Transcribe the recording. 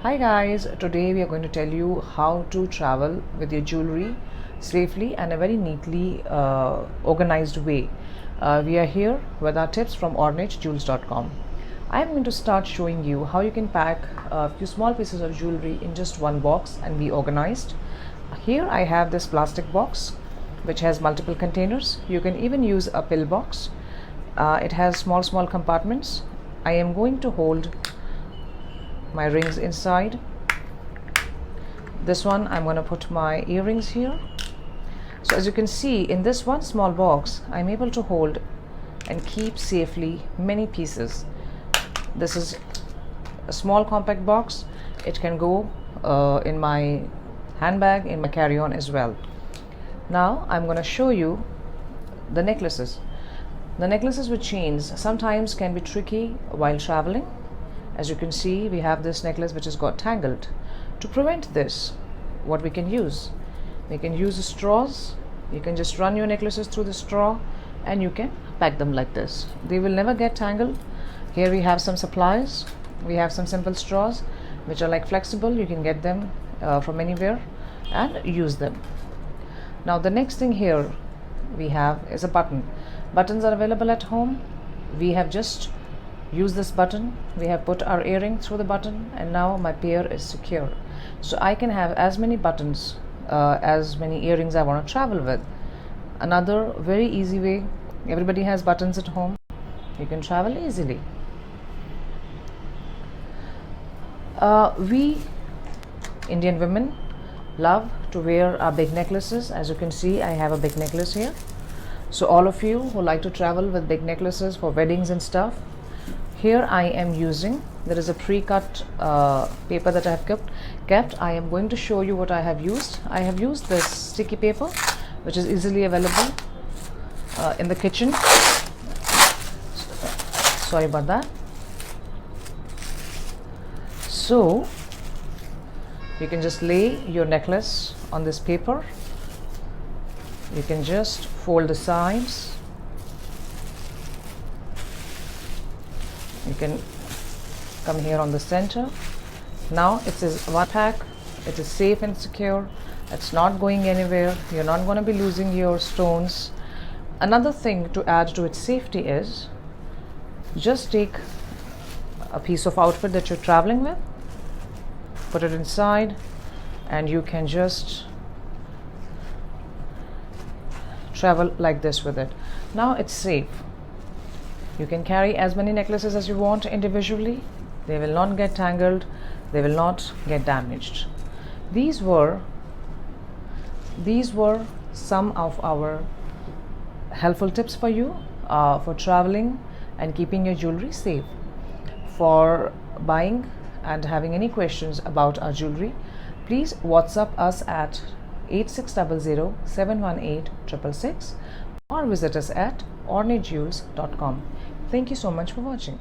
Hi guys, today we are going to tell you how to travel with your jewelry safely and a very neatly organized way. We are here with our tips from ornatejewels.com. I am going to start showing you how you can pack a few small pieces of jewelry in just one box and be organized. Here I have this plastic box which has multiple containers. You can even use a pill box. It has small compartments. I am going to hold my rings inside. This one I'm going to put my earrings here. So as you can see, in this one small box I'm able to hold and keep safely many pieces. This is a small compact box. It can go in my handbag, in my carry-on as well. Now I'm going to show you the necklaces. The necklaces with chains sometimes can be tricky while traveling. As you can see, we have this necklace which has got tangled. To prevent this, what we can use straws. You can just run your necklaces through the straw and you can pack them like this. They will never get tangled. Here we have some supplies. We have some simple straws which are like flexible. You can get them from anywhere and use them. Now the next thing here we have is a button. Buttons are available at home. We have just use this button. We have put our earring through the button and now my pair is secure. So I can have as many buttons, as many earrings I want to travel with. Another very easy way, everybody has buttons at home. You can travel easily. We Indian women love to wear our big necklaces. As you can see, I have a big necklace here. So all of you who like to travel with big necklaces for weddings and stuff, here I am using, there is a pre-cut paper that I have kept. I am going to show you what I have used. I have used this sticky paper which is easily available in the kitchen. Sorry about that. So you can just lay your necklace on this paper. You can just fold the sides. You can come here on the center. Now it is one pack. It is safe and secure. It's not going anywhere. You're not going to be losing your stones. Another thing to add to its safety is just take a piece of outfit that you're traveling with, put it inside, and you can just travel like this with it. Now it's safe. You can carry as many necklaces as you want individually. They will not get tangled. They will not get damaged. These were some of our helpful tips for you for traveling and keeping your jewelry safe. For buying and having any questions about our jewelry, please WhatsApp us at 8600 718 666 or visit us at ornatejewels.com. Thank you so much for watching.